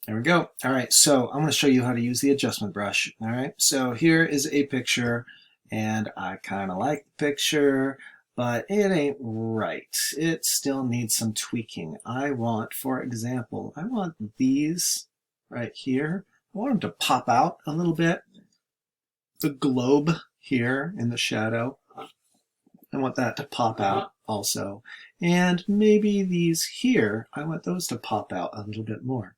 There we go. All right, so I'm going to show you how to use the adjustment brush. All right, so here is a picture, and I kind of like the picture, but it ain't right. It still needs some tweaking. I want, for example, I want these right here. I want them to pop out a little bit. The globe here in the shadow, I want that to pop out also. And maybe these here, I want those to pop out a little bit more.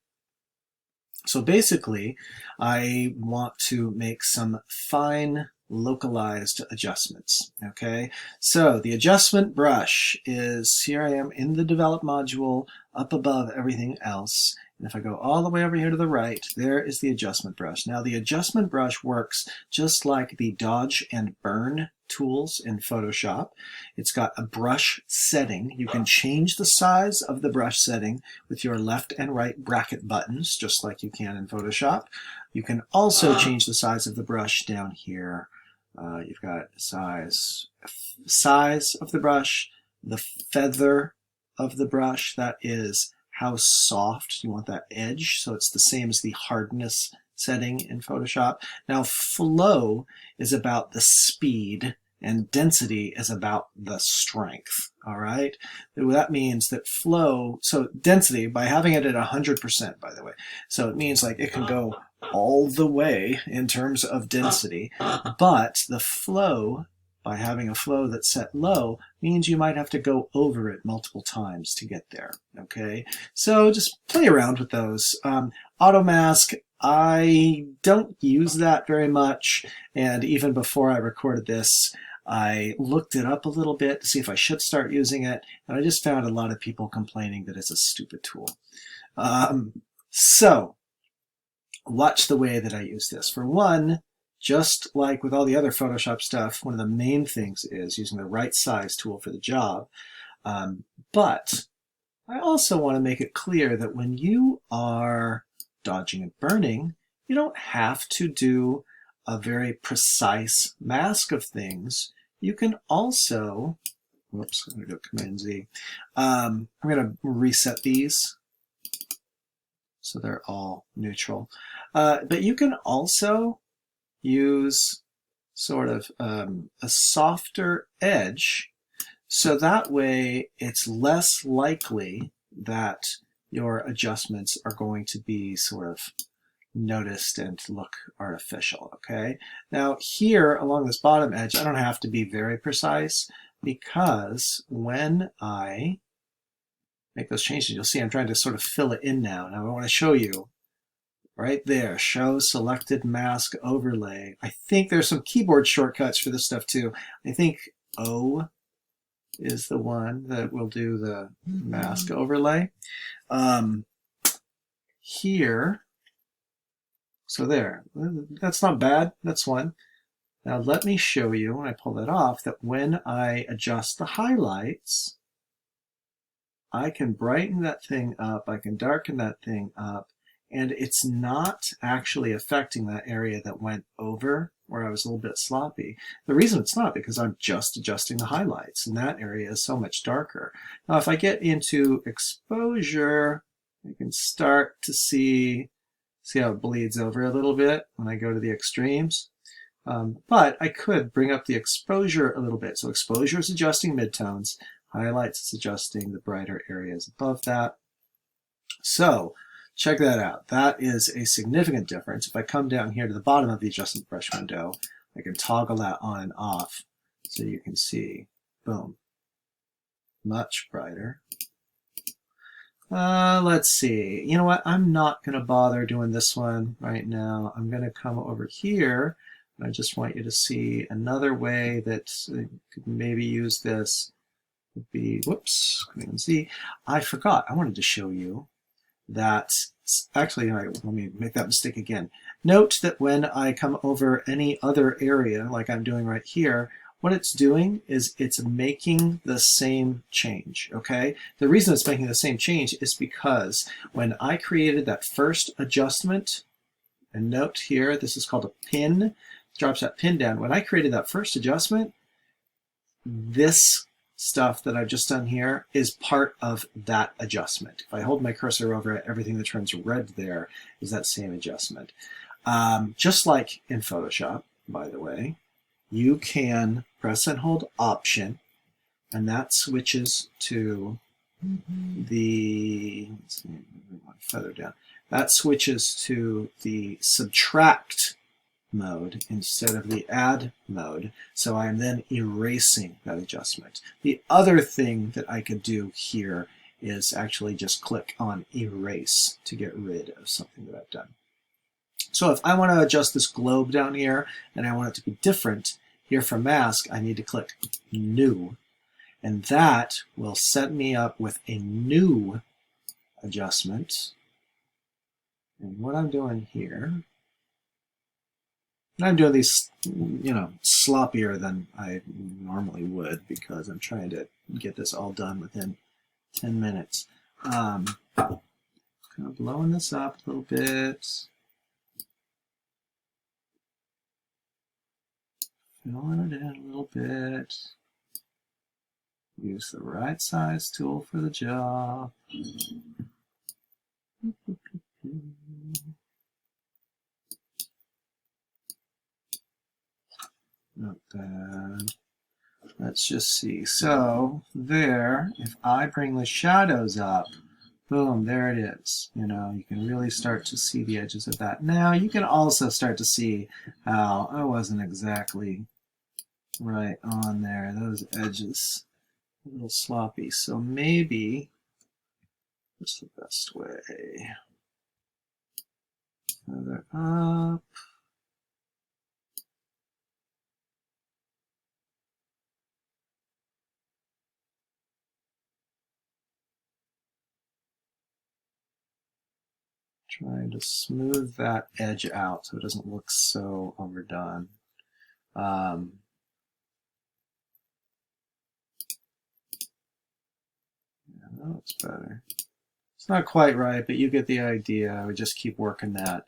So basically, I want to make some fine localized adjustments. Okay, so the adjustment brush is, here I am in the develop module up above everything else. And if I go all the way over here to the right, there is the adjustment brush. Now the adjustment brush works just like the dodge and burn tools in Photoshop. It's got a brush setting. You can change the size of the brush setting with your left and right bracket buttons, just like you can in Photoshop. You can also change the size of the brush down here. You've got size of the brush, the feather of the brush, that is how soft you want that edge, so it's the same as the hardness setting in Photoshop. Now flow is about the speed and density is about the strength. All right, that means that flow, so density, by having it at 100%, by the way, so it means like it can go all the way in terms of density, but the flow, by having a flow that's set low, means you might have to go over it multiple times to get there. Okay, so just play around with those. Auto mask, I don't use that very much, and even before I recorded this, I looked it up a little bit to see if I should start using it, and I just found a lot of people complaining that it's a stupid tool. So watch the way that I use this. For one, just like with all the other Photoshop stuff, one of the main things is using the right size tool for the job. But I also want to make it clear that when you are dodging and burning, you don't have to do a very precise mask of things. You can also, whoops, I'm going to go Command Z. I'm going to reset these so they're all neutral. But you can also use sort of a softer edge, so that way it's less likely that your adjustments are going to be sort of noticed and look artificial. Okay, now here along this bottom edge, I don't have to be very precise, because when I make those changes, you'll see I'm trying to sort of fill it in now. Now I want to show you right there, show selected mask overlay. I think there's some keyboard shortcuts for this stuff too. I think O is the one that will do the mask overlay. Here, so there, that's not bad, that's one. Now let me show you, when I pull that off, that when I adjust the highlights, I can brighten that thing up, I can darken that thing up, and it's not actually affecting that area that went over where I was a little bit sloppy. The reason it's not, because I'm just adjusting the highlights, and that area is so much darker. Now if I get into exposure, I can start to see how it bleeds over a little bit when I go to the extremes. But I could bring up the exposure a little bit. So exposure is adjusting midtones, highlights is adjusting the brighter areas above that. So check that out. That is a significant difference. If I come down here to the bottom of the adjustment brush window, I can toggle that on and off so you can see, boom, much brighter. Let's see. You know what? I'm not going to bother doing this one right now. I'm going to come over here. I just want you to see another way that you could maybe use this. Would be, whoops, Command Z. I forgot. I wanted to show you that, actually, all right, let me make that mistake again. Note that when I come over any other area, like I'm doing right here, what it's doing is it's making the same change, okay? The reason it's making the same change is because when I created that first adjustment, and note here, this is called a pin, drops that pin down. When I created that first adjustment, this stuff that I've just done here is part of that adjustment. If I hold my cursor over it, everything that turns red there is that same adjustment. Just like in Photoshop, by the way, you can press and hold Option, and that switches to the, let's see, move my feather down. That switches to the subtract mode instead of the add mode. So I'm then erasing that adjustment. The other thing that I could do here is actually just click on erase to get rid of something that I've done. So if I want to adjust this globe down here and I want it to be different, here for mask, I need to click new. And that will set me up with a new adjustment. And what I'm doing here, and I'm doing these, sloppier than I normally would because I'm trying to get this all done within 10 minutes. Kind of blowing this up a little bit. Filling it in a little bit. Use the right size tool for the job. Not bad. Let's just see. So there, if I bring the shadows up, boom, there it is. You can really start to see the edges of that. Now you can also start to see how I wasn't exactly right on there. Those edges a little sloppy. So maybe what's the best way? Feather up. Trying to smooth that edge out so it doesn't look so overdone. Yeah, that looks better. It's not quite right, but you get the idea. I would just keep working that.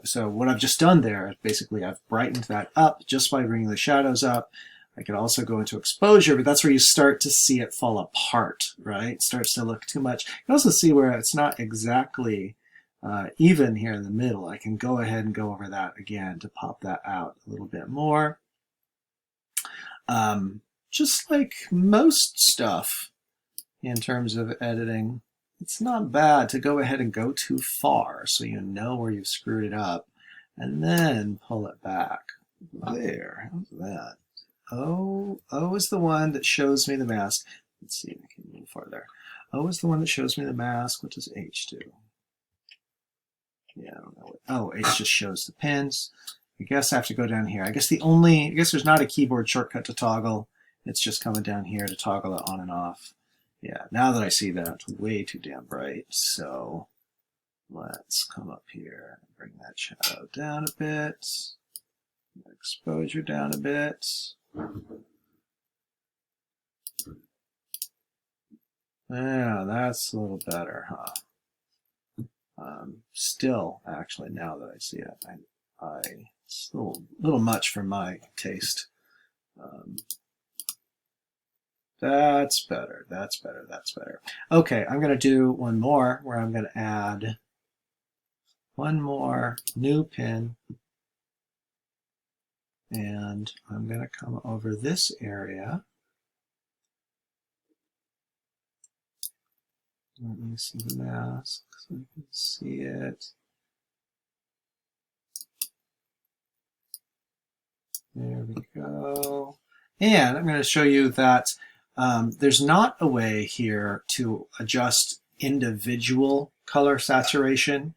So what I've just done there, basically I've brightened that up just by bringing the shadows up. I could also go into exposure, but that's where you start to see it fall apart, right? It starts to look too much. You can also see where it's not exactly even here in the middle. I can go ahead and go over that again to pop that out a little bit more. Just like most stuff in terms of editing, it's not bad to go ahead and go too far so you know where you've screwed it up and then pull it back. There, how's that? O is the one that shows me the mask. Let's see if I can move farther. O is the one that shows me the mask. What does H do? Yeah, I don't know. Oh, H just shows the pins. I guess I have to go down here. I guess there's not a keyboard shortcut to toggle. It's just coming down here to toggle it on and off. Yeah, now that I see that, it's way too damn bright. So let's come up here and bring that shadow down a bit. Exposure down a bit. Yeah, that's a little better, huh? Still, actually, now that I see it, it's a little much for my taste. That's better, that's better, that's better. Okay, I'm going to do one more where I'm going to add one more new pin. And I'm going to come over this area. Let me see the mask so I can see it. There we go. And I'm going to show you that there's not a way here to adjust individual color saturation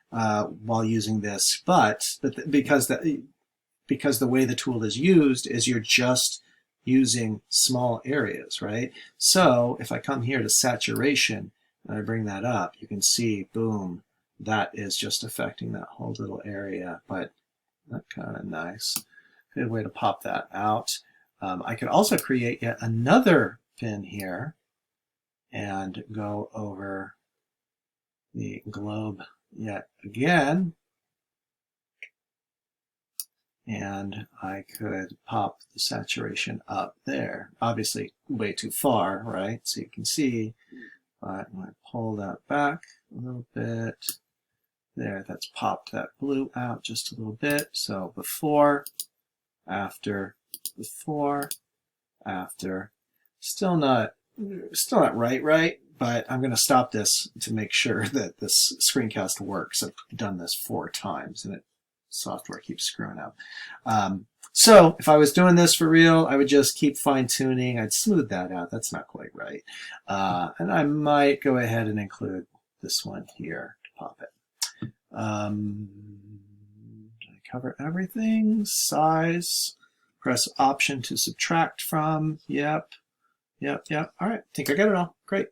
while using this, but because the way the tool is used is you're just using small areas, right? So if I come here to saturation and I bring that up, you can see, boom, that is just affecting that whole little area, but that's kind of nice. Good way to pop that out. I could also create yet another pin here and go over the globe yet again. and I could pop the saturation up there. Obviously way too far, right? So you can see, but I'm going to pull that back a little bit. There, that's popped that blue out just a little bit. So before, after, before, after. Still not right, but I'm going to stop this to make sure that this screencast works. I've done this 4 times and software keeps screwing up. So if I was doing this for real, I would just keep fine tuning. I'd smooth that out. That's not quite right. And I might go ahead and include this one here to pop it. Did I cover everything? Size. Press Option to subtract from. Yep. All right. I think I got it all. Great.